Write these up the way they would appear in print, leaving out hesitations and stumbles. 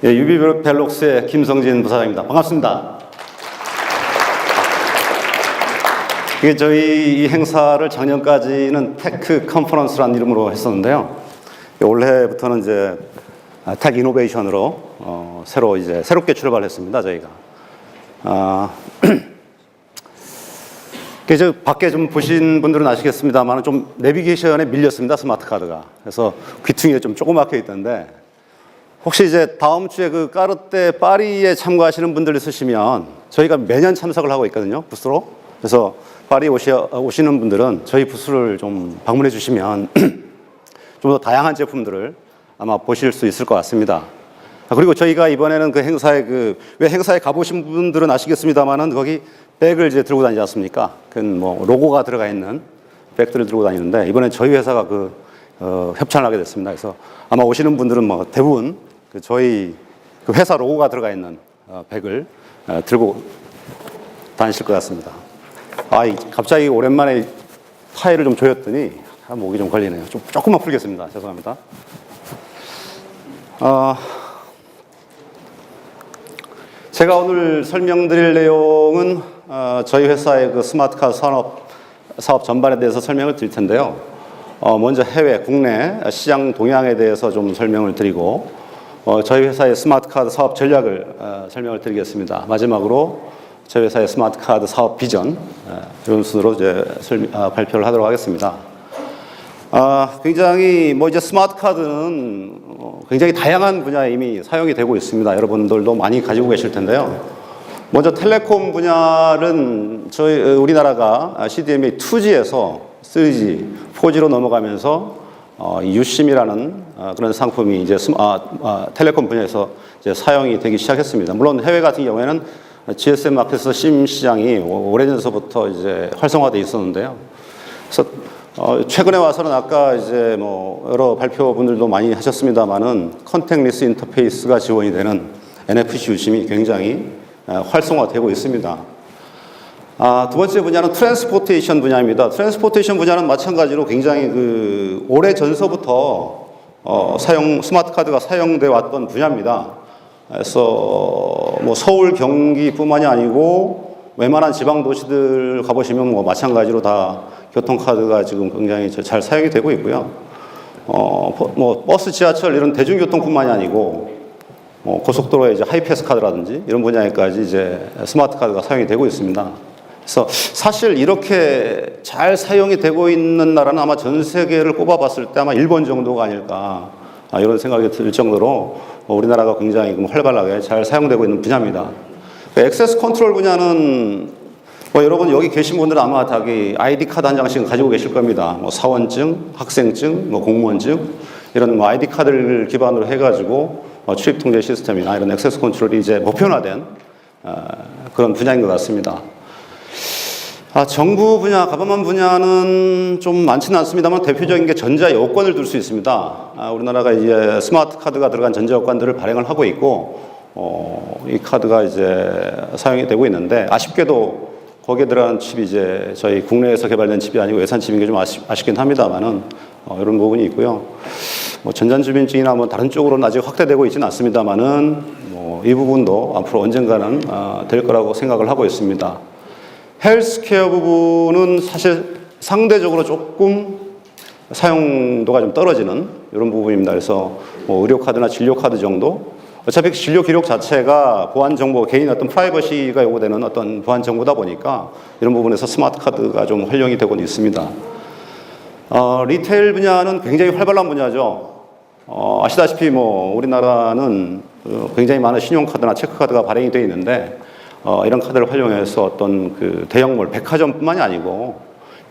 예, 유비벨록스의 김성진 부사장입니다. 반갑습니다. 이게 저희 이 행사를 작년까지는 테크 컨퍼런스라는 이름으로 했었는데요. 올해부터는 이제 테크 이노베이션으로 새롭게 출발했습니다. 저희가. 저 밖에 좀 보신 분들은 아시겠습니다만 좀 내비게이션에 밀렸습니다. 스마트 카드가. 그래서 귀퉁이에 좀 조그맣게 있던데 혹시 이제 다음 주에 그 까르떼 파리에 참가하시는 분들 있으시면 저희가 매년 참석을 하고 있거든요. 부스로. 그래서 파리 오시는 분들은 저희 부스를 좀 방문해 주시면 좀 더 다양한 제품들을 아마 보실 수 있을 것 같습니다. 그리고 저희가 이번에는 그 행사에 왜 행사에 가보신 분들은 아시겠습니다만은 거기 백을 이제 들고 다니지 않습니까? 그 뭐 로고가 들어가 있는 백들을 들고 다니는데 이번에 저희 회사가 협찬을 하게 됐습니다. 그래서 아마 오시는 분들은 뭐 대부분 저희 회사 로고가 들어가 있는 백을 들고 다니실 것 같습니다. 갑자기 오랜만에 타이를 좀 조였더니 목이 좀 걸리네요. 조금만 풀겠습니다. 죄송합니다. 제가 오늘 설명드릴 내용은 저희 회사의 그 스마트카드 사업 전반에 대해서 설명을 드릴 텐데요. 먼저 해외, 국내 시장 동향에 대해서 좀 설명을 드리고 저희 회사의 스마트카드 사업 전략을 설명을 드리겠습니다. 마지막으로 저희 회사의 스마트카드 사업 비전 이런 순으로 이제 발표를 하도록 하겠습니다. 굉장히 이제 스마트카드는 굉장히 다양한 분야에 이미 사용이 되고 있습니다. 여러분들도 많이 가지고 계실 텐데요. 먼저 텔레콤 분야는 우리나라가 CDMA 2G에서 3G, 4G로 넘어가면서 유심이라는 그런 상품이 이제 텔레콤 분야에서 이제 사용이 되기 시작했습니다. 물론 해외 같은 경우에는 GSM 마켓에서 심 시장이 오래전서부터 이제 활성화되어 있었는데요. 그래서 최근에 와서는 아까 이제 여러 발표분들도 많이 하셨습니다만은 컨택리스 인터페이스가 지원이 되는 NFC 유심이 굉장히 활성화되고 있습니다. 두 번째 분야는 트랜스포테이션 분야입니다. 트랜스포테이션 분야는 마찬가지로 굉장히 오래 전서부터 스마트 카드가 사용돼 왔던 분야입니다. 그래서 서울, 경기뿐만이 아니고 웬만한 지방 도시들 가보시면 마찬가지로 다 교통카드가 지금 굉장히 잘 사용이 되고 있고요. 버스, 지하철 이런 대중교통뿐만이 아니고 고속도로의 이제 하이패스 카드라든지 이런 분야에까지 이제 스마트 카드가 사용이 되고 있습니다. 그래서 사실 이렇게 잘 사용이 되고 있는 나라는 아마 전 세계를 꼽아봤을 때 아마 일본 정도가 아닐까 이런 생각이 들 정도로 우리나라가 굉장히 활발하게 잘 사용되고 있는 분야입니다. 액세스 컨트롤 분야는 여러분 여기 계신 분들은 아마 다 아이디 카드 한 장씩은 가지고 계실 겁니다. 사원증, 학생증, 공무원증 이런 아이디 카드를 기반으로 해가지고 출입 통제 시스템이나 이런 액세스 컨트롤이 이제 보편화된 그런 분야인 것 같습니다. 정부 분야, 가버먼 분야는 좀 많지는 않습니다만 대표적인 게 전자 여권을 둘 수 있습니다. 우리나라가 이제 스마트 카드가 들어간 전자 여권들을 발행을 하고 있고 이 카드가 이제 사용이 되고 있는데 아쉽게도 거기에 들어간 칩이 이제 저희 국내에서 개발된 칩이 아니고 외산 칩인 게 좀 아쉽긴 합니다만은 이런 부분이 있고요. 전자주민증이나 다른 쪽으로는 아직 확대되고 있지는 않습니다만은 이 부분도 앞으로 언젠가는 될 거라고 생각을 하고 있습니다. 헬스케어 부분은 사실 상대적으로 조금 사용도가 좀 떨어지는 이런 부분입니다. 그래서 의료카드나 진료카드 정도. 어차피 진료 기록 자체가 보안 정보, 개인 어떤 프라이버시가 요구되는 어떤 보안 정보다 보니까 이런 부분에서 스마트 카드가 좀 활용이 되고 있습니다. 리테일 분야는 굉장히 활발한 분야죠. 아시다시피 우리나라는 굉장히 많은 신용카드나 체크카드가 발행이 되어 있는데 이런 카드를 활용해서 어떤 대형몰, 백화점뿐만이 아니고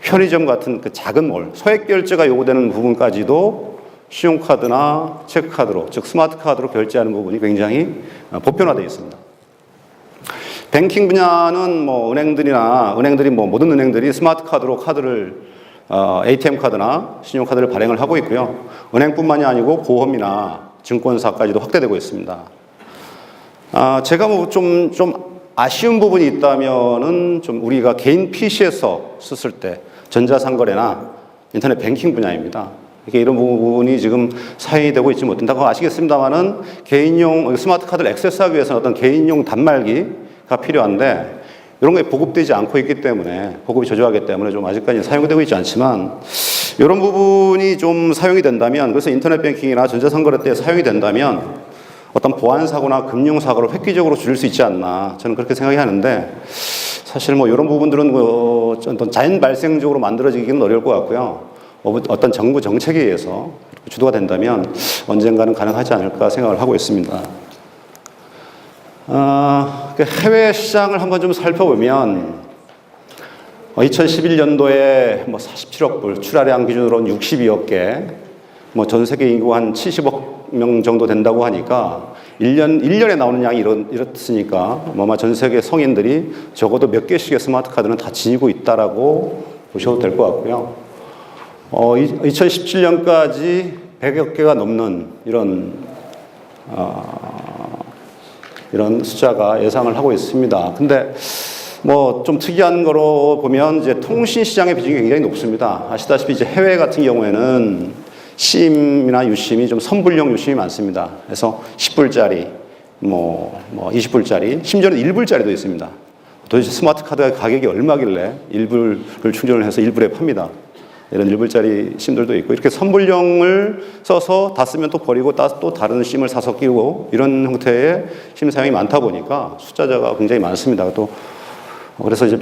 편의점 같은 작은 몰, 소액 결제가 요구되는 부분까지도 신용카드나 체크카드로, 즉 스마트 카드로 결제하는 부분이 굉장히 보편화되어 있습니다. 뱅킹 분야는 은행들이 모든 은행들이 스마트 카드로 ATM 카드나 신용카드를 발행을 하고 있고요. 은행뿐만이 아니고 보험이나 증권사까지도 확대되고 있습니다. 제가 좀 아쉬운 부분이 있다면은 좀 우리가 개인 PC에서 썼을 때 전자상거래나 인터넷 뱅킹 분야입니다. 이런 부분이 지금 사용이 되고 있지 못한다고 아시겠습니다만은 개인용 스마트 카드를 액세스하기 위해서는 어떤 개인용 단말기가 필요한데 이런 게 보급되지 않고 있기 때문에 보급이 저조하기 때문에 좀 아직까지 사용되고 있지 않지만 이런 부분이 좀 사용이 된다면 그래서 인터넷 뱅킹이나 전자상거래 때 사용이 된다면 어떤 보안 사고나 금융 사고를 획기적으로 줄일 수 있지 않나 저는 그렇게 생각이 하는데 사실 뭐 이런 부분들은 어떤 자연 발생적으로 만들어지기는 어려울 것 같고요. 어떤 정부 정책에 의해서 주도가 된다면 언젠가는 가능하지 않을까 생각을 하고 있습니다. 해외 시장을 한번 좀 살펴보면 2011년도에 뭐 47억 불, 출하량 기준으로는 62억 개, 뭐 전 세계 인구가 한 70억 명 정도 된다고 하니까 1년에 나오는 양이 이렇으니까 아마 전 세계 성인들이 적어도 몇 개씩의 스마트 카드는 다 지니고 있다라고 보셔도 될 것 같고요. 2017년까지 100여 개가 넘는 이런 숫자가 예상을 하고 있습니다. 근데 뭐 좀 특이한 거로 보면 이제 통신 시장의 비중이 굉장히 높습니다. 아시다시피 이제 해외 같은 경우에는 심이나 유심이 좀 선불용 유심이 많습니다. 그래서 10불짜리, 뭐 20불짜리, 심지어는 1불짜리도 있습니다. 도대체 스마트 카드가 가격이 얼마길래 1불을 충전을 해서 1불에 팝니다. 이런 1불짜리 심들도 있고 이렇게 선불용을 써서 다 쓰면 또 버리고 또 다른 심을 사서 끼우고 이런 형태의 심 사용이 많다 보니까 숫자가 굉장히 많습니다. 또 그래서 이제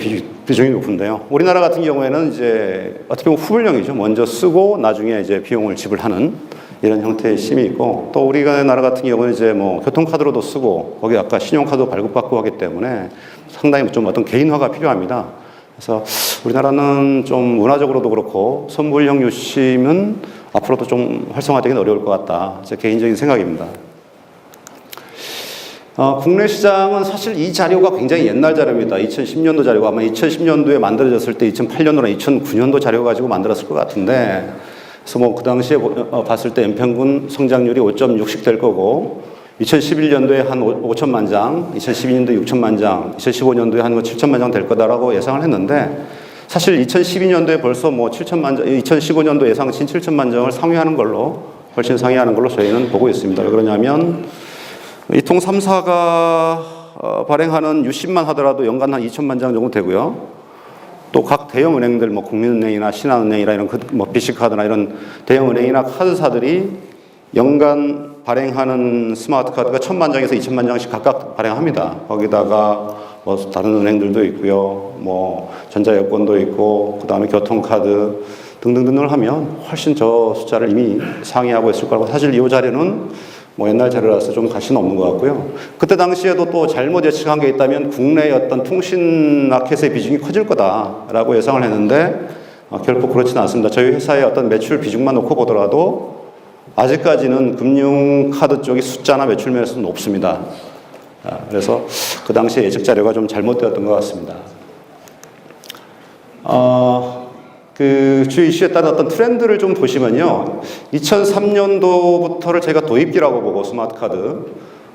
비중이 높은데요. 우리나라 같은 경우에는 이제 어떻게 보면 후불용이죠. 먼저 쓰고 나중에 이제 비용을 지불하는 이런 형태의 심이 있고 또 우리가 나라 같은 경우는 이제 뭐 교통카드로도 쓰고 거기 아까 신용카드 발급받고 하기 때문에 상당히 좀 어떤 개인화가 필요합니다. 그래서 우리나라는 좀 문화적으로도 그렇고 선불용 유심은 앞으로도 좀 활성화되기는 어려울 것 같다. 제 개인적인 생각입니다. 국내 시장은 사실 이 자료가 굉장히 옛날 자료입니다. 2010년도 자료가 아마 2010년도에 만들어졌을 때 2008년도나 2009년도 자료 가지고 만들었을 것 같은데 그래서 뭐 그 당시에 봤을 때 연평균 성장률이 5.6씩 될 거고 2011년도에 한 5천만 장, 2012년도에 6천만 장, 2015년도에 한 7천만 장 될 거다라고 예상을 했는데 사실 2012년도에 벌써 뭐 7천만 장, 2015년도 예상치 7천만 장을 상회하는 걸로 훨씬 상회하는 걸로 저희는 보고 있습니다. 왜 그러냐면 이 통 3사가 발행하는 유심만 하더라도 연간 한 2천만 장 정도 되고요. 또 각 대형 은행들 뭐 국민은행이나 신한은행이나 이런 뭐 BC카드나 이런 대형 은행이나 카드사들이 연간 발행하는 스마트 카드가 1,000만 장에서 2천만 장씩 각각 발행합니다. 거기다가 뭐 다른 은행들도 있고요. 뭐 전자여권도 있고 그다음에 교통카드 등등등을 하면 훨씬 저 숫자를 이미 상회하고 있을 거라고 사실 이 자료는 뭐 옛날 자료라서 좀 가시는 없는 것 같고요. 그때 당시에도 또 잘못 예측한 게 있다면 국내의 어떤 통신 마켓의 비중이 커질 거다라고 예상을 했는데 결코 그렇지는 않습니다. 저희 회사의 어떤 매출 비중만 놓고 보더라도 아직까지는 금융카드 쪽이 숫자나 매출 면에서 높습니다. 그래서 그 당시에 예측 자료가 좀 잘못되었던 것 같습니다. 그 주요 이슈에 따른 어떤 트렌드를 좀 보시면요. 2003년도부터를 제가 도입기라고 보고 스마트 카드,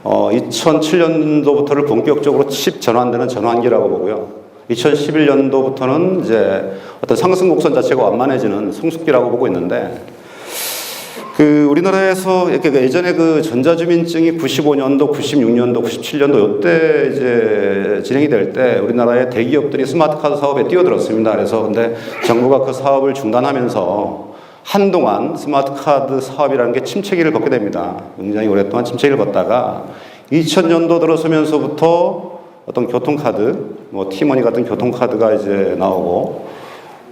2007년도부터를 본격적으로 칩 전환되는 전환기라고 보고요. 2011년도부터는 이제 어떤 상승 곡선 자체가 완만해지는 성숙기라고 보고 있는데, 그 우리나라에서 이렇게 예전에 그 전자주민증이 95년도, 96년도, 97년도 요때 이제 진행이 될 때 우리나라의 대기업들이 스마트 카드 사업에 뛰어들었습니다. 그래서 근데 정부가 그 사업을 중단하면서 한동안 스마트 카드 사업이라는 게 침체기를 걷게 됩니다. 굉장히 오랫동안 침체기를 걷다가 2000년도 들어서면서부터 어떤 교통카드, 뭐 티머니 같은 교통카드가 이제 나오고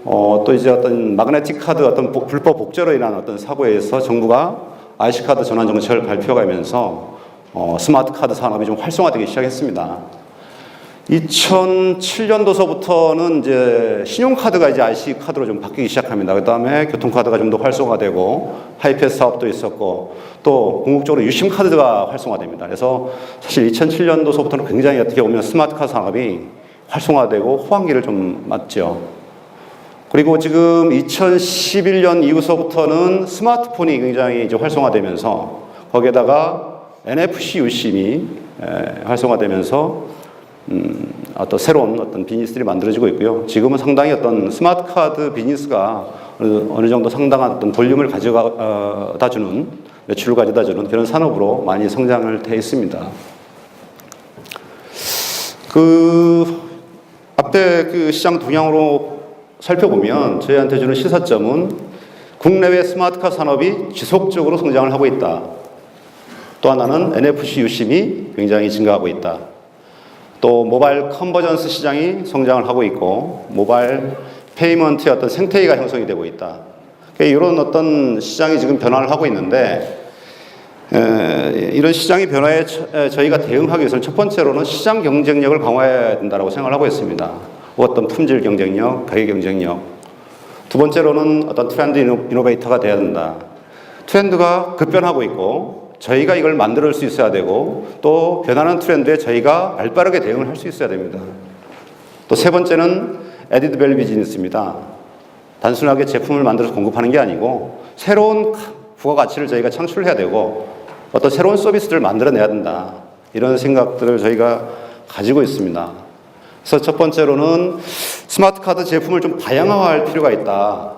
또 이제 어떤 마그네틱 카드 어떤 불법 복제로 인한 어떤 사고에 의해서 정부가 IC카드 전환 정책을 발표하면서 스마트 카드 산업이 좀 활성화되기 시작했습니다. 2007년도서부터는 이제 신용카드가 이제 IC카드로 좀 바뀌기 시작합니다. 그 다음에 교통카드가 좀 더 활성화되고 하이패스 사업도 있었고 또 궁극적으로 유심카드가 활성화됩니다. 그래서 사실 2007년도서부터는 굉장히 어떻게 보면 스마트 카드 산업이 활성화되고 호황기를 좀 맞죠. 그리고 지금 2011년 이후서부터는 스마트폰이 굉장히 이제 활성화되면서 거기에다가 NFC 유심이 활성화되면서 어떤 새로운 어떤 비즈니스들이 만들어지고 있고요. 지금은 상당히 어떤 스마트 카드 비즈니스가 어느 정도 상당한 어떤 볼륨을 가져다 주는, 매출을 가져다 주는 그런 산업으로 많이 성장을 돼 있습니다. 앞에 그 시장 동향으로 살펴보면 저희한테 주는 시사점은 국내외 스마트카 산업이 지속적으로 성장을 하고 있다. 또 하나는 NFC 유심이 굉장히 증가하고 있다. 또 모바일 컨버전스 시장이 성장을 하고 있고 모바일 페이먼트의 어떤 생태계가 형성이 되고 있다. 이런 어떤 시장이 지금 변화를 하고 있는데 이런 시장의 변화에 저희가 대응하기 위해서는 첫 번째로는 시장 경쟁력을 강화해야 된다고 생각을 하고 있습니다. 어떤 품질 경쟁력, 가격 경쟁력. 두 번째로는 어떤 트렌드 이노베이터가 돼야 된다. 트렌드가 급변하고 있고 저희가 이걸 만들 수 있어야 되고 또 변하는 트렌드에 저희가 발빠르게 대응을 할 수 있어야 됩니다. 또 세 번째는 에디드 밸류 비즈니스입니다. 단순하게 제품을 만들어서 공급하는 게 아니고 새로운 부가가치를 저희가 창출해야 되고 어떤 새로운 서비스를 만들어내야 된다. 이런 생각들을 저희가 가지고 있습니다. 그래서 첫 번째로는 스마트 카드 제품을 좀 다양화할 필요가 있다.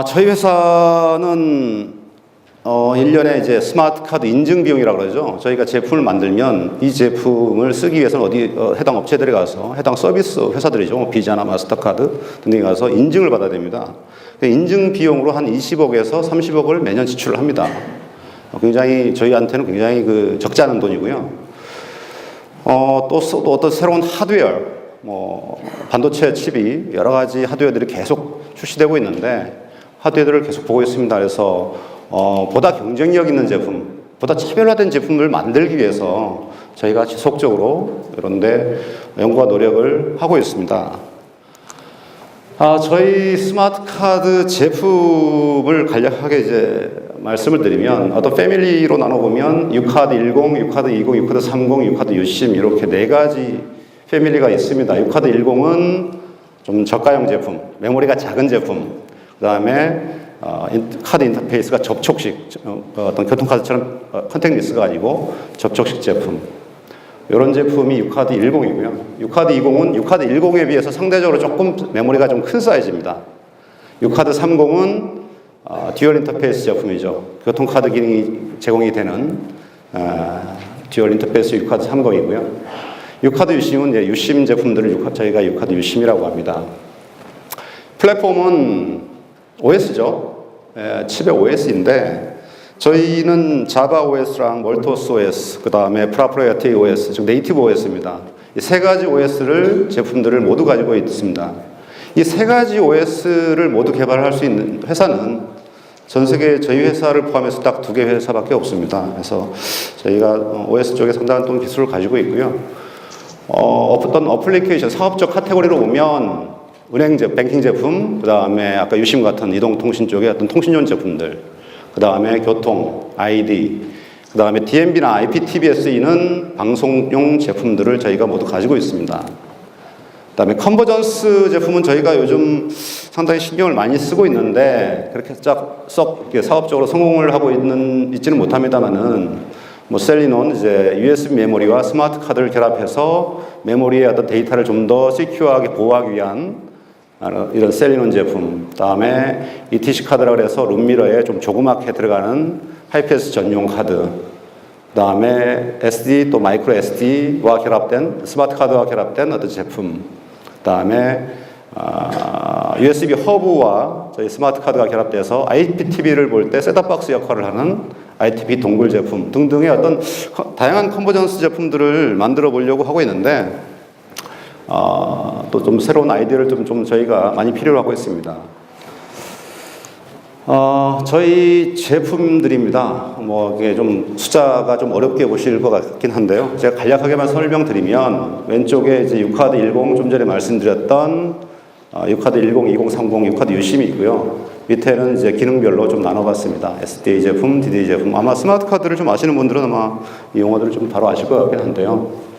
저희 회사는 1년에 이제 스마트 카드 인증 비용이라고 그러죠. 저희가 제품을 만들면 이 제품을 쓰기 위해서는 해당 업체들에 가서 해당 서비스 회사들이죠. 비자나 마스터카드 등등에 가서 인증을 받아야 됩니다. 인증 비용으로 한 20억에서 30억을 매년 지출을 합니다. 굉장히 저희한테는 굉장히 적지 않은 돈이고요. 또 어떤 새로운 하드웨어, 반도체 칩이 여러 가지 하드웨어들이 계속 출시되고 있는데 하드웨어들을 계속 보고 있습니다. 그래서 보다 경쟁력 있는 제품, 보다 차별화된 제품을 만들기 위해서 저희가 지속적으로 이런데 연구와 노력을 하고 있습니다. 저희 스마트 카드 제품을 간략하게 이제 말씀을 드리면 어떤 패밀리로 나눠보면 유카드 10, 유카드 20, 유카드 30, 유카드 유심 이렇게 네 가지 패밀리가 있습니다. 유카드 10은 좀 저가형 제품, 메모리가 작은 제품, 그 다음에 카드 인터페이스가 접촉식, 어떤 교통카드처럼 컨택리스가 아니고 접촉식 제품. 이런 제품이 유카드 10이고요. 유카드 20은 유카드 10에 비해서 상대적으로 조금 메모리가 좀 큰 사이즈입니다. 유카드 30은 듀얼 인터페이스 제품이죠. 교통카드 기능이 제공이 되는 듀얼 인터페이스 유카드 30이고요. 유카드 유심은 유심 제품들을 저희가 유카드 유심이라고 합니다. 플랫폼은 OS죠. 칩의 OS인데 저희는 자바 OS랑 멀토스 OS, 그 다음에 프로프라이어티 OS, 즉 네이티브 OS입니다. 이 세 가지 OS를 제품들을 모두 가지고 있습니다. 이 세 가지 OS를 모두 개발할 수 있는 회사는 전 세계 저희 회사를 포함해서 딱 2개 회사밖에 없습니다. 그래서 저희가 OS 쪽에 상당한 또 기술을 가지고 있고요. 어떤 어플리케이션, 사업적 카테고리로 보면 은행 뱅킹 제품, 그 다음에 아까 유심 같은 이동통신 쪽의 어떤 통신용 제품들, 그 다음에 교통, ID, 그 다음에 DMB나 IPTV에 쓰이는 방송용 제품들을 저희가 모두 가지고 있습니다. 그 다음에 컨버전스 제품은 저희가 요즘 상당히 신경을 많이 쓰고 있는데 그렇게 썩 사업적으로 성공을 하고 있지는 못합니다만은 셀리논 이제 USB 메모리와 스마트 카드를 결합해서 메모리의 어떤 데이터를 좀 더 시큐어하게 보호하기 위한 이런 셀리논 제품, 그다음에 ETC 카드라고 해서 룸미러에 좀 조그맣게 들어가는 하이패스 전용 카드, 그다음에 SD 또 마이크로 SD와 결합된 스마트 카드와 결합된 어떤 제품, 그다음에 USB 허브와 저희 스마트 카드가 결합돼서 IPTV를 볼 때 셋톱박스 역할을 하는 ITV 동굴 제품 등등의 어떤 다양한 컨버전스 제품들을 만들어 보려고 하고 있는데 또 좀 새로운 아이디어를 좀 저희가 많이 필요로 하고 있습니다. 저희 제품들입니다. 이게 좀 숫자가 좀 어렵게 보실 것 같긴 한데요. 제가 간략하게만 설명드리면 왼쪽에 이제 유카드 10 좀 전에 말씀드렸던 유카드 10, 20, 30 유카드 유심이 있고요. 밑에는 이제 기능별로 좀 나눠봤습니다. SDA 제품, DDA 제품. 아마 스마트 카드를 좀 아시는 분들은 아마 이 용어들을 좀 바로 아실 것 같긴 한데요.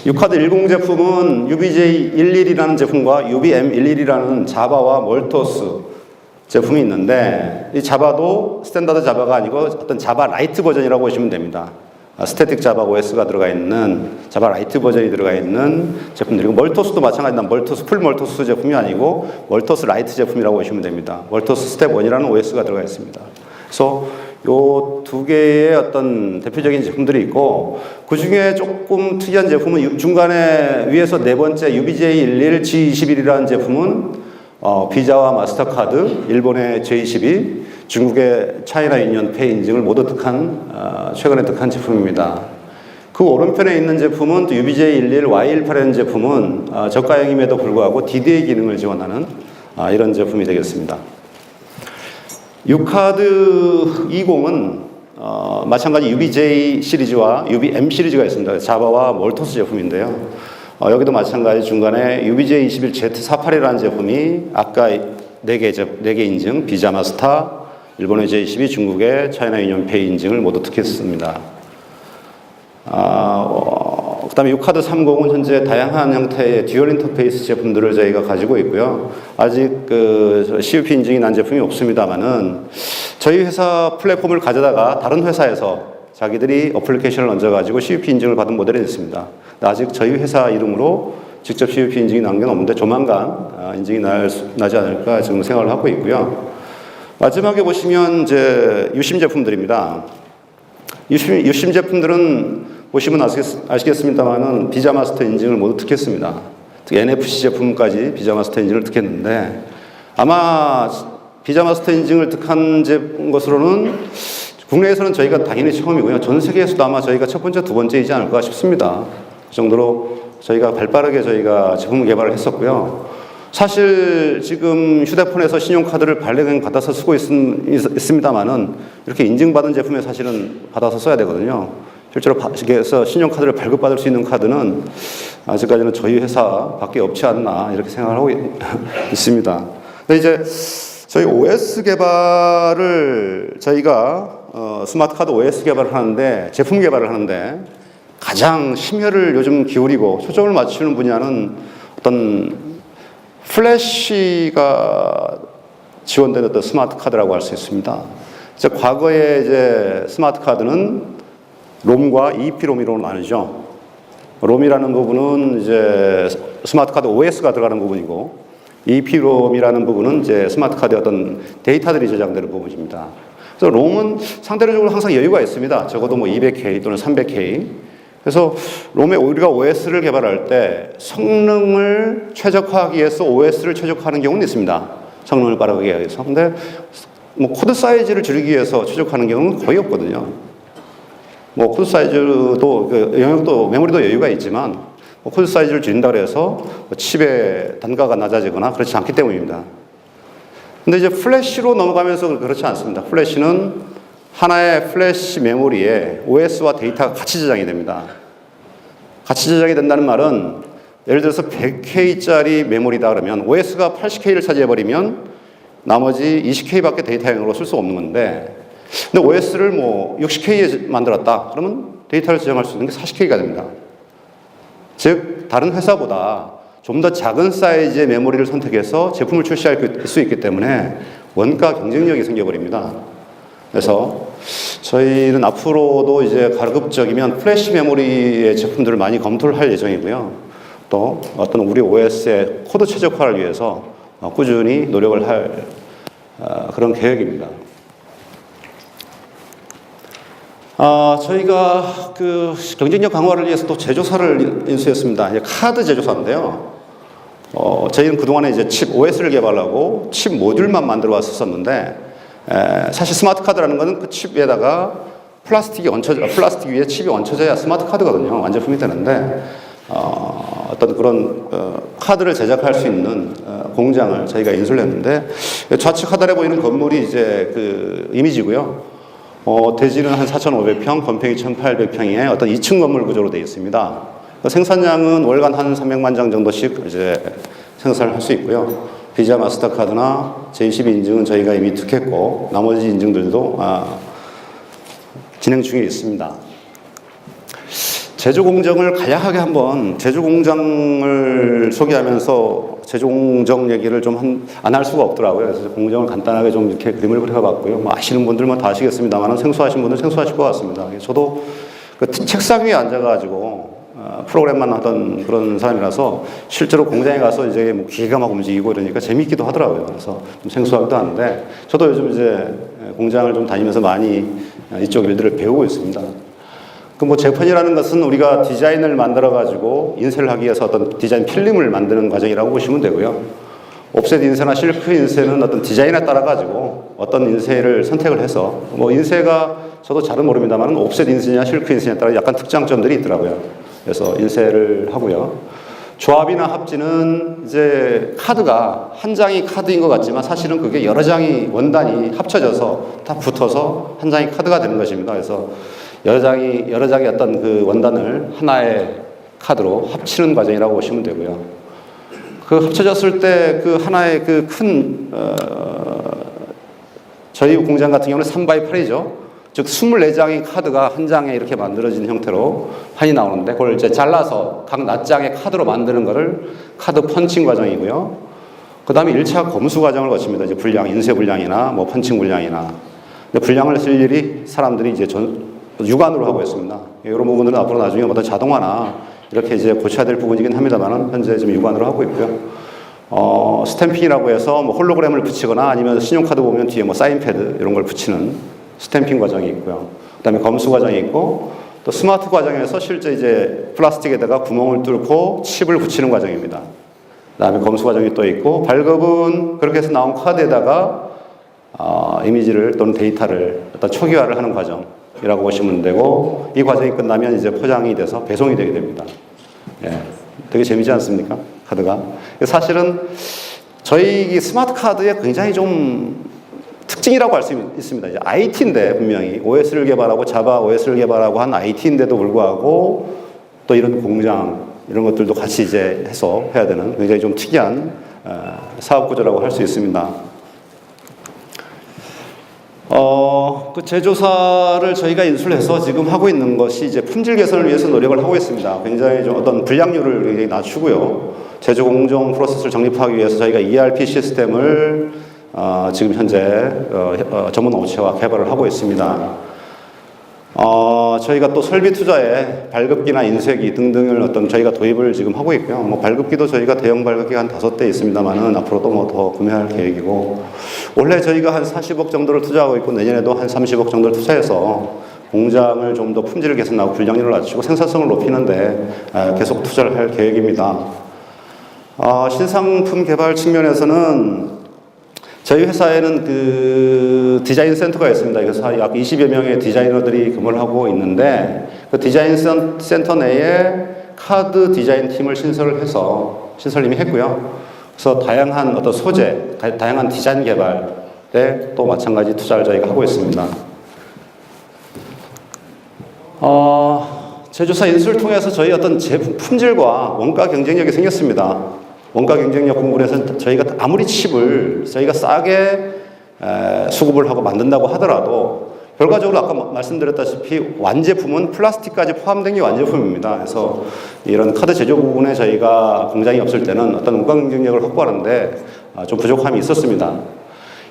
유카드 10 제품은 UBJ11이라는 제품과 UBM11이라는 자바와 멀토스 제품이 있는데 이 자바도 스탠다드 자바가 아니고 어떤 자바 라이트 버전이라고 보시면 됩니다. 스태틱 자바 OS가 들어가 있는 자바 라이트 버전이 들어가 있는 제품들이고, 멀토스도 마찬가지입니다. 멀토스 풀 멀토스 제품이 아니고 멀토스 라이트 제품이라고 보시면 됩니다. 멀토스 스텝 1이라는 OS가 들어가 있습니다. 그래서 요 두 개의 어떤 대표적인 제품들이 있고, 그 중에 조금 특이한 제품은 중간에 위에서 네 번째 UBJ11 G21이라는 제품은 비자와 마스터카드, 일본의 J12, 중국의 차이나 유니언 페이 인증을 모두 득한 최근에 득한 제품입니다. 그 오른편에 있는 제품은 또 UBJ11 Y18이라는 제품은 저가형임에도 불구하고 DDA 기능을 지원하는 이런 제품이 되겠습니다. 유카드 20은 마찬가지 UBJ 시리즈와 UBM 시리즈가 있습니다. 자바와 몰토스 제품인데요. 여기도 마찬가지 중간에 UBJ21 Z48이라는 제품이 아까 4개 인증, 비자 마스터, 일본의 J12, 중국의 차이나 유니언 페이 인증을 모두 득했습니다. 그 다음에 유카드 30은 현재 다양한 형태의 듀얼 인터페이스 제품들을 저희가 가지고 있고요. 아직 CUP 인증이 난 제품이 없습니다만은 저희 회사 플랫폼을 가져다가 다른 회사에서 자기들이 어플리케이션을 얹어가지고 CUP 인증을 받은 모델이 있습니다. 아직 저희 회사 이름으로 직접 CUP 인증이 난 건 없는데 조만간 인증이 나지 않을까 지금 생각을 하고 있고요. 마지막에 보시면 이제 유심 제품들입니다. 유심 제품들은 보시면 아시겠습니다만은 비자 마스터 인증을 모두 득했습니다. 특히 NFC 제품까지 비자 마스터 인증을 득했는데, 아마 비자 마스터 인증을 득한 것으로는 국내에서는 저희가 당연히 처음이고요. 전 세계에서도 아마 저희가 첫 번째, 두 번째이지 않을까 싶습니다. 그 정도로 저희가 발빠르게 저희가 제품 개발을 했었고요. 사실 지금 휴대폰에서 신용카드를 발레행 받아서 쓰고 있습니다만은 이렇게 인증받은 제품에 사실은 받아서 써야 되거든요. 실제로 그래서 신용카드를 발급받을 수 있는 카드는 아직까지는 저희 회사밖에 없지 않나 이렇게 생각을 하고 있습니다. 근데 이제 저희 OS 개발을 저희가 스마트 카드 OS 개발을 하는데, 제품 개발을 하는데 가장 심혈을 요즘 기울이고 초점을 맞추는 분야는 어떤 플래시가 지원되는 어떤 스마트 카드라고 할 수 있습니다. 이제 과거에 이제 스마트 카드는 롬과 EP-롬으로 나누죠. 롬이라는 부분은 이제 스마트 카드 OS가 들어가는 부분이고, EP-롬이라는 부분은 이제 스마트 카드의 어떤 데이터들이 저장되는 부분입니다. 그래서 롬은 상대적으로 항상 여유가 있습니다. 적어도 뭐 200K 또는 300K. 그래서 롬에 우리가 OS를 개발할 때 성능을 최적화하기 위해서 OS를 최적화하는 경우는 있습니다. 성능을 빠르게 하기 위해서. 근데 뭐 코드 사이즈를 줄이기 위해서 최적화하는 경우는 거의 없거든요. 뭐 코드 사이즈도 영역도 메모리도 여유가 있지만 코드 사이즈를 줄인다고 해서 칩의 단가가 낮아지거나 그렇지 않기 때문입니다. 근데 이제 플래시로 넘어가면서 그렇지 않습니다. 플래시는 하나의 플래시 메모리에 OS와 데이터가 같이 저장이 됩니다. 같이 저장이 된다는 말은 예를 들어서 100K짜리 메모리다 그러면 OS가 80K를 차지해버리면 나머지 20K밖에 데이터용으로 쓸 수 없는 건데, 근데 OS를 뭐 60K에 만들었다 그러면 데이터를 저장할 수 있는 게 40K가 됩니다. 즉 다른 회사보다 좀 더 작은 사이즈의 메모리를 선택해서 제품을 출시할 수 있기 때문에 원가 경쟁력이 생겨버립니다. 그래서 저희는 앞으로도 이제 가급적이면 플래시 메모리의 제품들을 많이 검토를 할 예정이고요. 또 어떤 우리 OS의 코드 최적화를 위해서 꾸준히 노력을 할 그런 계획입니다. 저희가 그 경쟁력 강화를 위해서 또 제조사를 인수했습니다. 이제 카드 제조사인데요. 저희는 그동안에 이제 칩 OS를 개발하고 칩 모듈만 만들어 왔었는데, 사실 스마트 카드라는 것은 그 칩 위에다가 플라스틱 위에 칩이 얹혀져야 스마트 카드거든요. 완제품이 되는데, 어떤 그런 카드를 제작할 수 있는 공장을 저희가 인수를 했는데, 좌측 하단에 보이는 건물이 이제 그 이미지고요. 대지는 한 4,500평, 건평이 1,800평의 어떤 2층 건물 구조로 되어 있습니다. 생산량은 월간 한 300만 장 정도씩 이제 생산을 할 수 있고요. 비자 마스터카드나 J12 인증은 저희가 이미 득했고, 나머지 인증들도 진행 중에 있습니다. 제조 공정을 간략하게 한번 제조 공정을 소개하면서 제조 공정 얘기를 좀 안 할 수가 없더라고요. 그래서 공정을 간단하게 좀 이렇게 그림을 그려봤고요. 뭐 아시는 분들은 다 아시겠습니다만 생소하신 분들은 생소하실 것 같습니다. 저도 그 책상 위에 앉아가지고 프로그램만 하던 그런 사람이라서 실제로 공장에 가서 이제 뭐 기계가 막 움직이고 이러니까 재밌기도 하더라고요. 그래서 좀 생소하기도 하는데 저도 요즘 이제 공장을 좀 다니면서 많이 이쪽 일들을 배우고 있습니다. 그 뭐 제품이라는 것은 우리가 디자인을 만들어 가지고 인쇄를 하기 위해서 어떤 디자인 필름을 만드는 과정이라고 보시면 되고요. 옵셋 인쇄나 실크 인쇄는 어떤 디자인에 따라 가지고 어떤 인쇄를 선택을 해서 뭐 인쇄가 저도 잘은 모릅니다만 옵셋 인쇄냐 실크 인쇄냐에 따라 약간 특장점들이 있더라고요. 그래서 인쇄를 하고요. 조합이나 합지는 이제 카드가 한 장이 카드인 것 같지만 사실은 그게 여러 장이 원단이 합쳐져서 다 붙어서 한 장이 카드가 되는 것입니다. 그래서 여러 장의 어떤 그 원단을 하나의 카드로 합치는 과정이라고 보시면 되고요. 그 합쳐졌을 때 그 하나의 그 큰 저희 공장 같은 경우는 3x8이죠. 즉 24장의 카드가 한 장에 이렇게 만들어진 형태로 판이 나오는데 그걸 이제 잘라서 각 낱장의 카드로 만드는 것을 카드 펀칭 과정이고요. 그 다음에 1차 검수 과정을 거칩니다. 이제 분량, 인쇄 분량이나 뭐 펀칭 분량이나. 근데 분량을 쓸 일이 사람들이 이제 육안으로 하고 있습니다. 이런 부분들은 앞으로 나중에 어떤 자동화나 이렇게 이제 고쳐야 될 부분이긴 합니다만 현재 좀 육안으로 하고 있고요. 스탬핑이라고 해서 뭐 홀로그램을 붙이거나 아니면 신용카드 보면 뒤에 뭐 사인패드 이런 걸 붙이는 스탬핑 과정이 있고요. 그 다음에 검수 과정이 있고 또 스마트 과정에서 실제 이제 플라스틱에다가 구멍을 뚫고 칩을 붙이는 과정입니다. 그 다음에 검수 과정이 또 있고 발급은 그렇게 해서 나온 카드에다가 이미지를 또는 데이터를 어떤 초기화를 하는 과정이라고 보시면 되고 이 과정이 끝나면 이제 포장이 돼서 배송이 되게 됩니다. 예, 되게 재미지 않습니까? 카드가. 사실은 저희 스마트 카드에 굉장히 좀 특징이라고 할 수 있습니다. 이제 IT인데 분명히 OS를 개발하고 자바 OS를 개발하고 한 IT인데도 불구하고 또 이런 공장 이런 것들도 같이 이제 해서 해야 되는 굉장히 좀 특이한 사업 구조라고 할 수 있습니다. 그 제조사를 저희가 인수해서 지금 하고 있는 것이 이제 품질 개선을 위해서 노력을 하고 있습니다. 굉장히 좀 어떤 불량률을 굉장히 낮추고요. 제조 공정 프로세스를 정립하기 위해서 저희가 ERP 시스템을 지금 현재 전문 업체와 개발을 하고 있습니다. 저희가 또 설비 투자에 발급기나 인쇄기 등등을 어떤 저희가 도입을 지금 하고 있고요. 뭐 발급기도 저희가 대형 발급기가 한 5대 있습니다만은 앞으로도 뭐 더 구매할 계획이고 원래 저희가 한 40억 정도를 투자하고 있고 내년에도 한 30억 정도를 투자해서 공장을 좀 더 품질을 개선하고 불량률을 낮추고 생산성을 높이는데 계속 투자를 할 계획입니다. 신상품 개발 측면에서는 저희 회사에는 그 디자인 센터가 있습니다. 그래서 약 20여 명의 디자이너들이 근무를 하고 있는데 그 디자인 센터 내에 카드 디자인 팀을 신설을 해서 신설님이 했고요. 그래서 다양한 어떤 소재, 다양한 디자인 개발에 또 마찬가지 투자를 저희가 하고 있습니다. 제조사 인수를 통해서 저희 어떤 제품 품질과 원가 경쟁력이 생겼습니다. 원가 경쟁력 공부를 해서 저희가 아무리 칩을 저희가 싸게 수급을 하고 만든다고 하더라도 결과적으로 아까 말씀드렸다시피 완제품은 플라스틱까지 포함된 게 완제품입니다. 그래서 이런 카드 제조 부분에 저희가 공장이 없을 때는 어떤 원가 경쟁력을 확보하는데 좀 부족함이 있었습니다.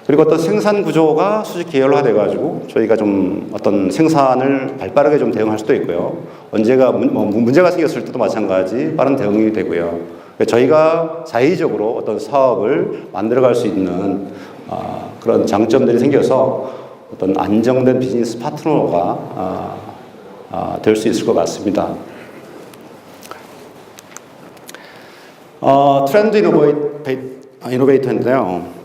그리고 어떤 생산 구조가 수직 계열화돼 가지고 저희가 좀 어떤 생산을 발빠르게 좀 대응할 수도 있고요. 언제가 문제가 생겼을 때도 마찬가지 빠른 대응이 되고요. 저희가 자의적으로 어떤 사업을 만들어갈 수 있는 그런 장점들이 생겨서 어떤 안정된 비즈니스 파트너가 될 수 있을 것 같습니다. 트렌드 이노베이터인데요.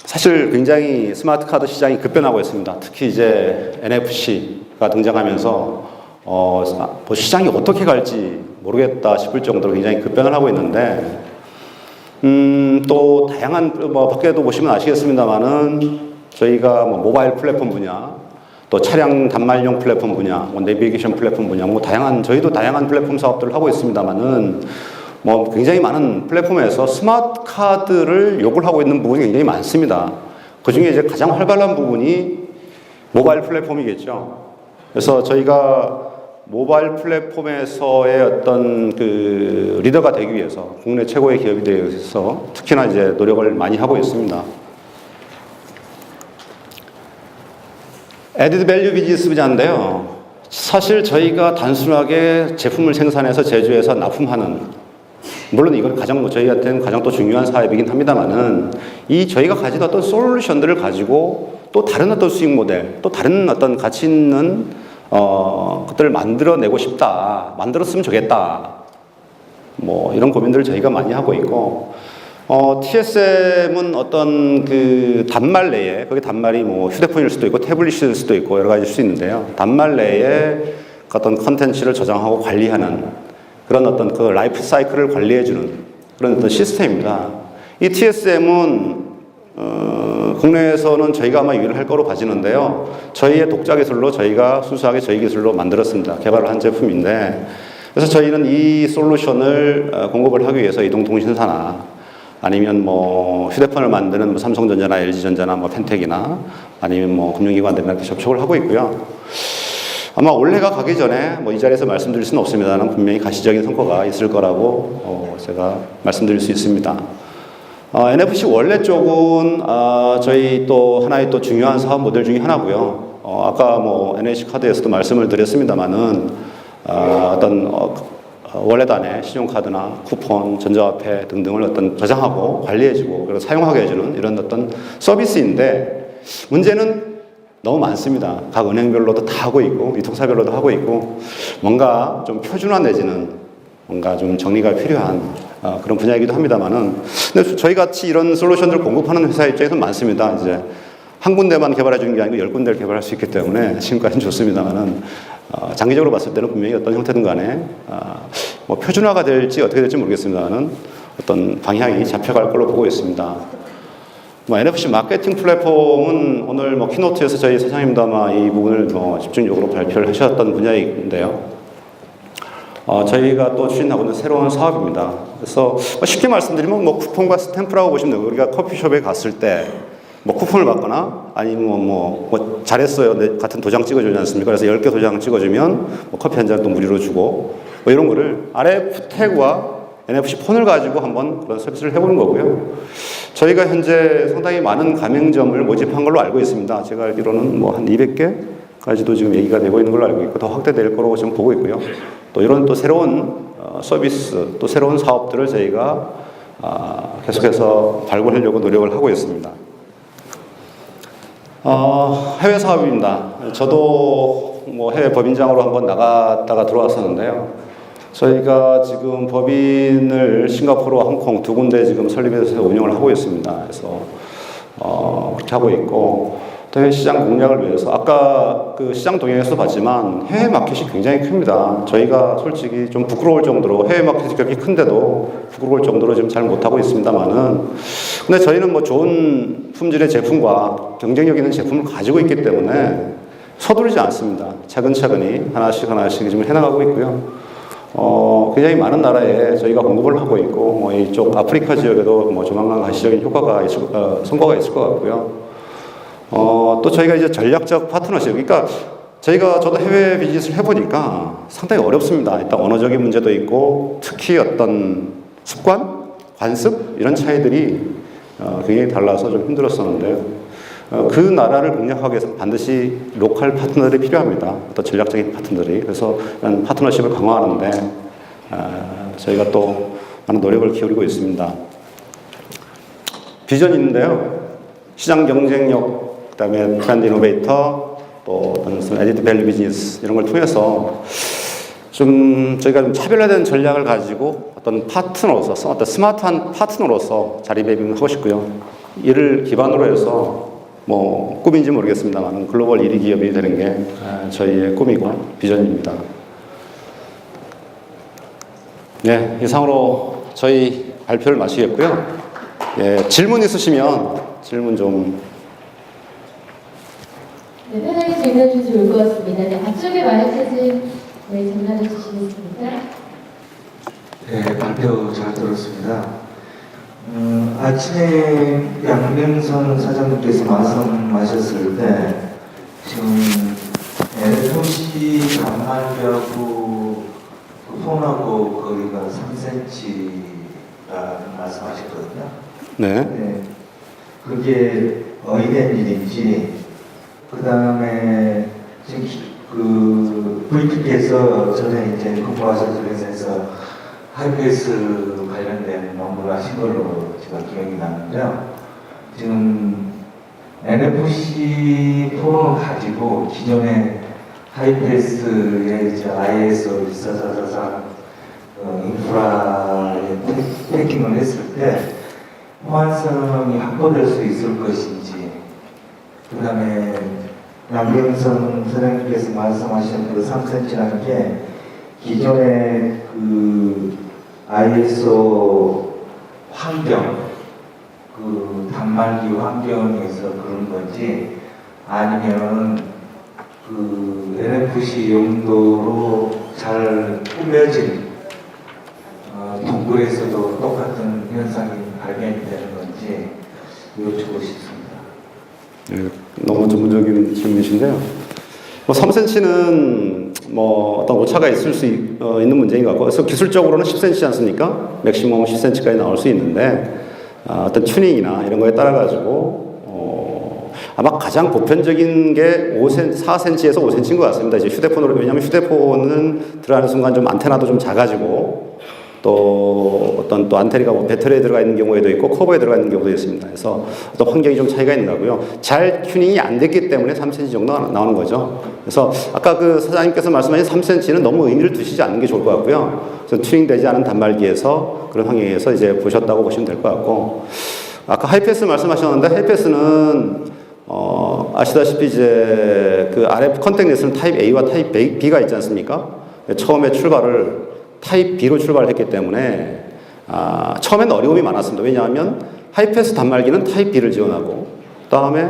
사실 굉장히 스마트 카드 시장이 급변하고 있습니다. 특히 이제 NFC가 등장하면서 시장이 어떻게 갈지 모르겠다 싶을 정도로 굉장히 급변을 하고 있는데 또 다양한 밖에도 보시면 아시겠습니다만은 저희가 모바일 플랫폼 분야 또 차량 단말용 플랫폼 분야 내비게이션 플랫폼 분야 저희도 다양한 플랫폼 사업들을 하고 있습니다만은 굉장히 많은 플랫폼에서 스마트 카드를 요구를 하고 있는 부분이 굉장히 많습니다. 그 중에 이제 가장 활발한 부분이 모바일 플랫폼이겠죠. 그래서 저희가 모바일 플랫폼에서의 어떤 그 리더가 되기 위해서 국내 최고의 기업이 되기 위해서 특히나 이제 노력을 많이 하고 있습니다. Added Value 비즈니스 분야인데요. 사실 저희가 단순하게 제품을 생산해서 제조해서 납품하는, 물론 이건 가장 저희한테는 가장 또 중요한 사업이긴 합니다만은, 이 저희가 가진 어떤 솔루션들을 가지고 또 다른 어떤 수익 모델, 또 다른 어떤 가치 있는 것들을 만들어내고 싶다, 만들었으면 좋겠다, 뭐 이런 고민들을 저희가 많이 하고 있고, TSM은 어떤 그 단말 내에, 거기 단말이 뭐 휴대폰일 수도 있고 태블릿일 수도 있고 여러 가지일 수 있는데요. 단말 내에 어떤 컨텐츠를 저장하고 관리하는 그런 어떤 그 라이프 사이클을 관리해주는 그런 어떤 시스템입니다. 이 TSM은 국내에서는 저희가 아마 유일할 거로 봐지는데요. 저희의 독자 기술로 저희가 순수하게 저희 기술로 만들었습니다. 개발을 한 제품인데, 그래서 저희는 이 솔루션을 공급을 하기 위해서 이동통신사나 아니면 뭐 휴대폰을 만드는 뭐 삼성전자나 LG전자나 뭐 펜텍이나 아니면 뭐 금융기관들이나 이렇게 접촉을 하고 있고요. 아마 올해가 가기 전에 뭐 이 자리에서 말씀드릴 수는 없습니다만 분명히 가시적인 성과가 있을 거라고 제가 말씀드릴 수 있습니다. NFC 원래 쪽은 저희 또 하나의 또 중요한 사업 모델 중에 하나고요. 아까 뭐 NH 카드에서도 말씀을 드렸습니다만은 어떤 월렛 안에 신용카드나 쿠폰, 전자화폐 등등을 어떤 저장하고 관리해주고 그리고 사용하게 해주는 이런 어떤 서비스인데, 문제는 너무 많습니다. 각 은행별로도 다 하고 있고 유통사별로도 하고 있고, 뭔가 좀 표준화 내지는 뭔가 좀 정리가 필요한 그런 분야이기도 합니다만은, 근데 저희 같이 이런 솔루션들을 공급하는 회사 입장에서는 많습니다. 이제 한 군데만 개발해 주는 게 아니고 10군데를 개발할 수 있기 때문에 지금까지는 좋습니다만은, 장기적으로 봤을 때는 분명히 어떤 형태든 간에 뭐 표준화가 될지 어떻게 될지 모르겠습니다만은 어떤 방향이 잡혀갈 걸로 보고 있습니다. 뭐 NFC 마케팅 플랫폼은 오늘 뭐 키노트에서 저희 사장님도 아마 이 부분을 뭐 집중적으로 발표를 하셨던 분야인데요. 저희가 또 추진하고 있는 새로운 사업입니다. 그래서 쉽게 말씀드리면 뭐 쿠폰과 스탬프라고 보시면 되고, 우리가 커피숍에 갔을 때 뭐 쿠폰을 받거나 아니면 뭐 잘했어요, 내 같은 도장 찍어주지 않습니까? 그래서 10개 도장 찍어주면 뭐 커피 한 잔 또 무료로 주고, 뭐 이런 거를 RF 태그와 NFC 폰을 가지고 한번 그런 서비스를 해보는 거고요. 저희가 현재 상당히 많은 가맹점을 모집한 걸로 알고 있습니다. 제가 알기로는 뭐 한 200개까지도 지금 얘기가 되고 있는 걸로 알고 있고, 더 확대될 거라고 지금 보고 있고요. 또 이런 또 새로운 서비스, 또 새로운 사업들을 저희가 계속해서 발굴하려고 노력을 하고 있습니다. 해외 사업입니다. 저도 뭐 해외 법인장으로 한번 나갔다가 들어왔었는데요. 저희가 지금 법인을 싱가포르, 홍콩 두 군데 지금 설립해서 운영을 하고 있습니다. 그래서 그렇게 하고 있고, 또 해외 시장 공략을 위해서 아까 그 시장 동향에서 봤지만 해외 마켓이 굉장히 큽니다. 저희가 솔직히 좀 부끄러울 정도로, 해외 마켓이 그렇게 큰데도 부끄러울 정도로 지금 잘 못하고 있습니다만은, 근데 저희는 뭐 좋은 품질의 제품과 경쟁력 있는 제품을 가지고 있기 때문에 서두르지 않습니다. 차근차근히 하나씩 지금 해나가고 있고요. 굉장히 많은 나라에 저희가 공급을 하고 있고, 뭐 이쪽 아프리카 지역에도 뭐 조만간 가시적인 성과가 있을 것 같고요. 또 저희가 이제 전략적 파트너십, 그러니까 저도 해외 비즈니스를 해보니까 상당히 어렵습니다. 일단 언어적인 문제도 있고, 특히 어떤 습관, 관습 이런 차이들이 굉장히 달라서 좀 힘들었었는데요. 그 나라를 공략하기 위해서 반드시 로컬 파트너들이 필요합니다. 어떤 전략적인 파트너들이. 그래서 이런 파트너십을 강화하는데 저희가 또 많은 노력을 기울이고 있습니다. 비전이 있는데요. 시장 경쟁력, 그다음에 브랜드 이노베이터, 또 어떤 에디트 밸류 비즈니스 이런 걸 통해서 좀 저희가 좀 차별화된 전략을 가지고 어떤 파트너로서, 어떤 스마트한 파트너로서 자리매김하고 싶고요. 이를 기반으로 해서 뭐 꿈인지 모르겠습니다만 글로벌 1위 기업이 되는 게 저희의 꿈이고 비전입니다. 네, 이상으로 저희 발표를 마치겠고요. 예, 질문 있으시면 질문 좀. 네, 편하게 질문해 주시면 좋을 것 같습니다. 네, 앞쪽에 마이크를 전달해 주시겠습니까? 네, 발표 잘 들었습니다. 아침에 양명선 사장님께서 말씀하셨을 때 지금 NFC 단말하고 폰하고 거리가 3cm라는 말씀하셨거든요. 네. 네. 그게 의된 일인지, 그 다음에 지금 그 VTP에서 전에 이제 근무하셨던 회사에서 하이패스 관련된 업무를 하신 걸로 제가 기억이 나는데요. 지금 NFC 폰을 가지고 기존의 하이패스의 이제 ISO 14444 인프라에 패킹을 했을 때 호환성이 확보될 수 있을 것인지, 그 다음에 남경선 선생님께서 말씀하신 그 3cm라는 게 기존의 그 ISO 환경, 그 단말기 환경에서 그런 건지, 아니면 그 NFC 용도로 잘 꾸며진 동굴에서도 똑같은 현상이 발견이 되는 건지 여쭙고 싶습니다. 네, 너무 전문적인 질문이신데요. 3cm는 어떤 오차가 있을 수 있는 문제인 것 같고, 그래서 기술적으로는 10cm지 않습니까? 맥시멈 10cm까지 나올 수 있는데, 어떤 튜닝이나 이런 거에 따라 가지고 아마 가장 보편적인 게 4cm에서 5cm인 것 같습니다. 이제 휴대폰으로, 왜냐하면 휴대폰은 들어가는 순간 좀 안테나도 좀 작아지고, 또 어떤 또 안테나가 배터리에 들어가 있는 경우에도 있고 커버에 들어가 있는 경우도 있습니다. 그래서 어떤 환경이 좀 차이가 있는 거고요. 잘 튜닝이 안 됐기 때문에 3cm 정도 나오는 거죠. 그래서 아까 그 사장님께서 말씀하신 3cm는 너무 의미를 두시지 않는 게 좋을 것 같고요. 그래서 튜닝되지 않은 단말기에서 그런 환경에서 이제 보셨다고 보시면 될 것 같고, 아까 하이패스 말씀하셨는데, 하이패스는 아시다시피 이제 그 RF 컨택 넷은 타입 A와 타입 B가 있지 않습니까? 처음에 출발을 타입 B로 출발을 했기 때문에 처음엔 어려움이 많았습니다. 왜냐하면 하이패스 단말기는 타입 B를 지원하고, 그 다음에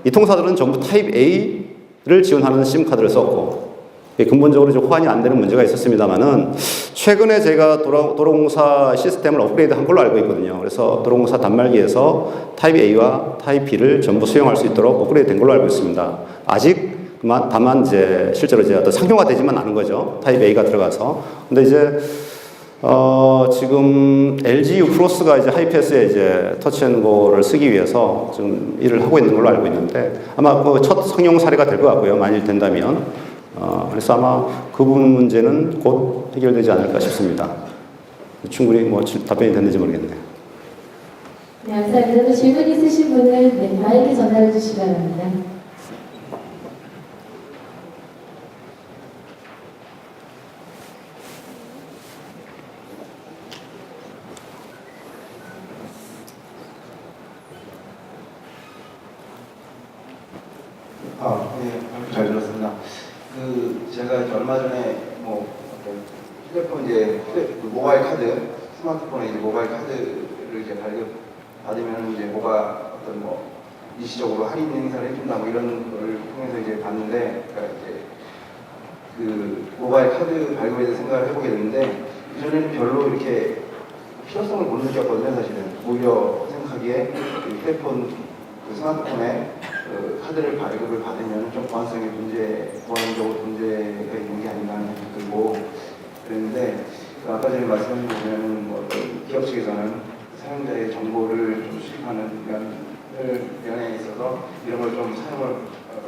이 통사들은 전부 타입 A를 지원하는 심카드를 썼고, 근본적으로 좀 호환이 안 되는 문제가 있었습니다만은, 최근에 제가 도로공사 시스템을 업그레이드한 걸로 알고 있거든요. 그래서 도로공사 단말기에서 타입 A와 타입 B를 전부 수용할 수 있도록 업그레이드 된 걸로 알고 있습니다. 아직 다만 이제 실제로 이제 어떤 상용화 되지만 않은 거죠. 타입 A가 들어가서. 근데 이제 지금 LG U+가 이제 하이패스에 이제 터치앤고를 쓰기 위해서 지금 일을 하고 있는 걸로 알고 있는데, 아마 그 첫 상용 사례가 될 것 같고요. 만일 된다면. 그래서 아마 그 부분 문제는 곧 해결되지 않을까 싶습니다. 충분히 답변이 됐는지 모르겠네요. 네, 감사합니다. 또 질문 있으신 분은 마이크 전달해 주시기 바랍니다. 네, 잘 들었습니다. 제가 얼마 전에 휴대폰 모바일 카드, 스마트폰에 이제 모바일 카드를 이제 발급받으면 이제 일시적으로 할인 행사를 해준다 이런 거를 통해서 이제 봤는데, 그러니까 이제 그 모바일 카드 발급에 대해서 생각을 해보게 됐는데, 이전에는 별로 이렇게 필요성을 못 느꼈거든요, 사실은. 오히려 생각하기에 휴대폰, 스마트폰에 카드를 발급을 받으면 좀 보안적으로 문제가 있는 게 아닌가 하는 생각이 들고 그랬는데, 아까 전에 말씀하신 보면 기업 측에서는 사용자의 정보를 좀 수집하는 면에 있어서 이런 걸 좀 사용을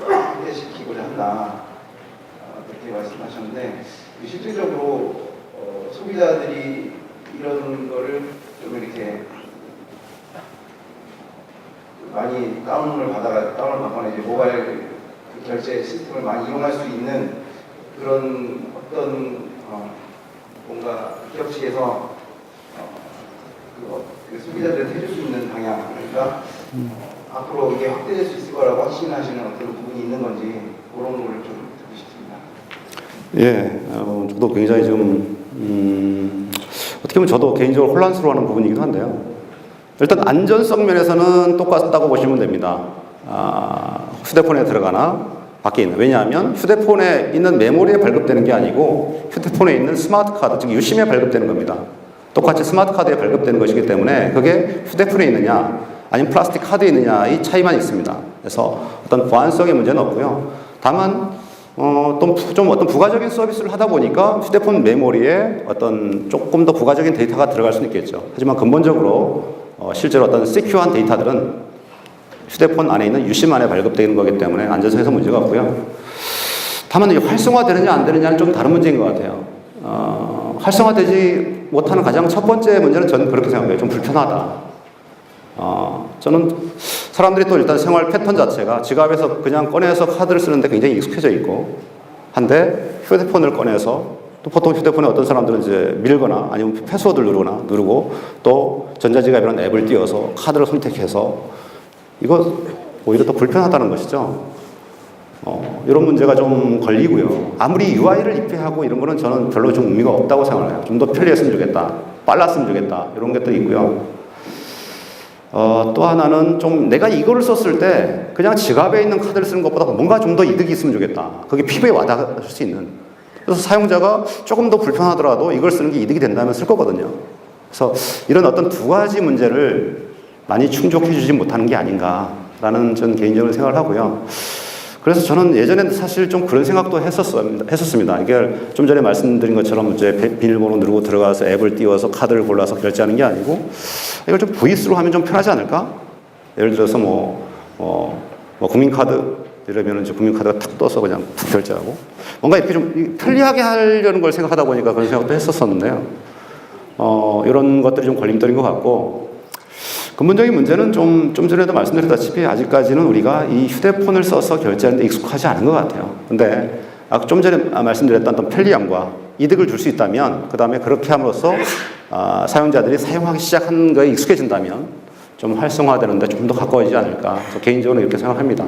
확대시키고자 한다, 그렇게 말씀하셨는데, 실질적으로 소비자들이 이런 거를 좀 이렇게 많이 다운을 받거나 이제 모바일 결제 시스템을 많이 이용할 수 있는 그런 어떤 뭔가 기업 측에서 소비자들한테 해줄 수 있는 방향, 그러니까 앞으로 이게 확대될 수 있을 거라고 확신하시는 어떤 부분이 있는 건지, 그런 걸 좀 듣고 싶습니다. 예, 저도 굉장히 좀 어떻게 보면 저도 개인적으로 혼란스러워하는 부분이기도 한데요. 일단 안전성 면에서는 똑같다고 보시면 됩니다. 휴대폰에 들어가나 밖에 있는. 왜냐하면 휴대폰에 있는 메모리에 발급되는 게 아니고 휴대폰에 있는 스마트 카드, 즉 유심에 발급되는 겁니다. 똑같이 스마트 카드에 발급되는 것이기 때문에 그게 휴대폰에 있느냐 아니면 플라스틱 카드에 있느냐의 차이만 있습니다. 그래서 어떤 보안성의 문제는 없고요. 다만 좀 어떤 부가적인 서비스를 하다 보니까 휴대폰 메모리에 어떤 조금 더 부가적인 데이터가 들어갈 수는 있겠죠. 하지만 근본적으로 실제로 어떤 시큐어한 데이터들은 휴대폰 안에 있는 유심 안에 발급되는 거기 때문에 안전성에서 문제가 없고요. 다만 이게 활성화되느냐 안 되느냐는 좀 다른 문제인 것 같아요. 활성화되지 못하는 가장 첫 번째 문제는 저는 그렇게 생각해요. 좀 불편하다. 저는 사람들이 또 일단 생활 패턴 자체가 지갑에서 그냥 꺼내서 카드를 쓰는데 굉장히 익숙해져 있고 한데 휴대폰을 꺼내서 또 보통 휴대폰에 어떤 사람들은 이제 밀거나 아니면 패스워드를 누르고 또 전자지갑이라는 앱을 띄워서 카드를 선택해서 이거 오히려 더 불편하다는 것이죠. 이런 문제가 좀 걸리고요. 아무리 UI를 입히하고 이런 거는 저는 별로 좀 의미가 없다고 생각해요. 좀 더 편리했으면 좋겠다. 빨랐으면 좋겠다. 이런 것도 있고요. 또 하나는 좀 내가 이거를 썼을 때 그냥 지갑에 있는 카드를 쓰는 것보다 뭔가 좀 더 이득이 있으면 좋겠다. 그게 피부에 와닿을 수 있는. 그래서 사용자가 조금 더 불편하더라도 이걸 쓰는 게 이득이 된다면 쓸 거거든요. 그래서 이런 어떤 두 가지 문제를 많이 충족해 주지 못하는 게 아닌가라는 전 개인적으로 생각을 하고요. 그래서 저는 예전에는 사실 좀 그런 생각도 했었습니다. 이게 좀 전에 말씀드린 것처럼 이제 비밀번호 누르고 들어가서 앱을 띄워서 카드를 골라서 결제하는 게 아니고 이걸 좀 VS로 하면 좀 편하지 않을까? 예를 들어서 국민카드 이러면 이제 국민카드가 탁 떠서 그냥 툭 결제하고 뭔가 이렇게 좀 편리하게 하려는 걸 생각하다 보니까 그런 생각도 했었었는데요. 이런 것들이 좀 걸림돌인 것 같고 근본적인 문제는 좀 전에도 말씀드렸다시피 아직까지는 우리가 이 휴대폰을 써서 결제하는데 익숙하지 않은 것 같아요. 근데 좀 전에 말씀드렸던 어떤 편리함과 이득을 줄 수 있다면 그 다음에 그렇게 함으로써 사용자들이 사용하기 시작한 거에 익숙해진다면 좀 활성화되는데 좀 더 가까워지지 않을까 개인적으로 이렇게 생각합니다.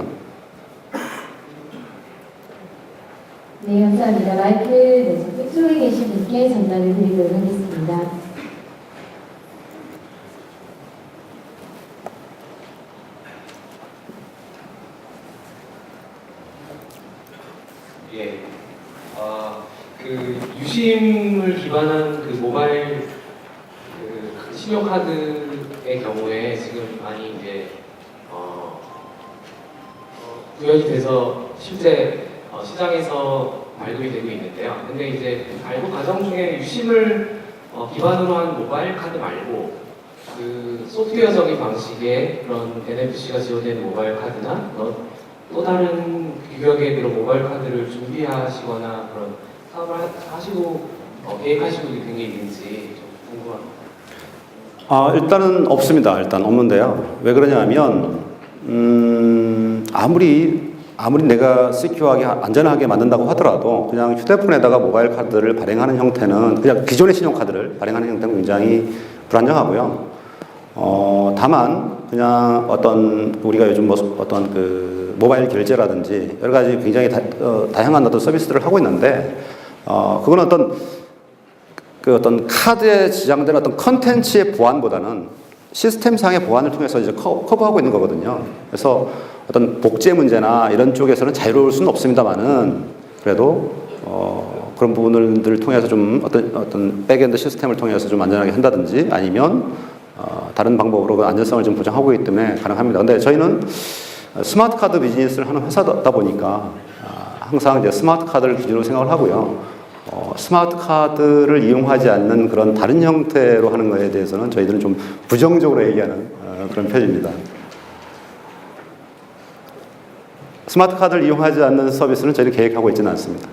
네, 감사합니다. 마이크 끝쪽에 계신 분께 전달을 드리도록 하겠습니다. 예, 그 유심을 기반한 그 모바일 그 신용카드의 경우에 지금 많이 이제 구현이 돼서 실제 시장에서 발급이 되고 있는데요. 근데 이제 발급 과정 중에 유심을 기반으로 한 모바일 카드 말고 그 소프트웨어적인 방식의 그런 NFC가 지원되는 모바일 카드나 또 다른 규격의 그런 모바일 카드를 준비하시거나 그런 사업을 하시고 계획하시고 있는 게 있는지 좀 궁금합니다. 일단은 없습니다. 일단 없는데요. 왜 그러냐면 아무리 내가 시큐어하게 안전하게 만든다고 하더라도 그냥 휴대폰에다가 모바일 카드를 발행하는 형태는 그냥 기존의 신용카드를 발행하는 형태는 굉장히 불안정하고요. 다만 그냥 어떤 우리가 요즘 어떤 그 모바일 결제라든지 여러 가지 굉장히 다양한 어떤 서비스들을 하고 있는데 그건 어떤 카드에 지장된 어떤 컨텐츠의 보안보다는 시스템상의 보안을 통해서 이제 커버하고 있는 거거든요. 그래서 어떤 복제 문제나 이런 쪽에서는 자유로울 수는 없습니다만은 그래도 그런 부분들을 통해서 좀 어떤 백엔드 시스템을 통해서 좀 안전하게 한다든지 아니면 다른 방법으로 그 안전성을 좀 보장하고 있기 때문에 가능합니다. 근데 저희는 스마트 카드 비즈니스를 하는 회사다 보니까 항상 이제 스마트 카드를 기준으로 생각을 하고요. 스마트 카드를 이용하지 않는 그런 다른 형태로 하는 것에 대해서는 저희들은 좀 부정적으로 얘기하는 그런 편입니다. 스마트 카드를 이용하지 않는 서비스는 저희는 계획하고 있지는 않습니다.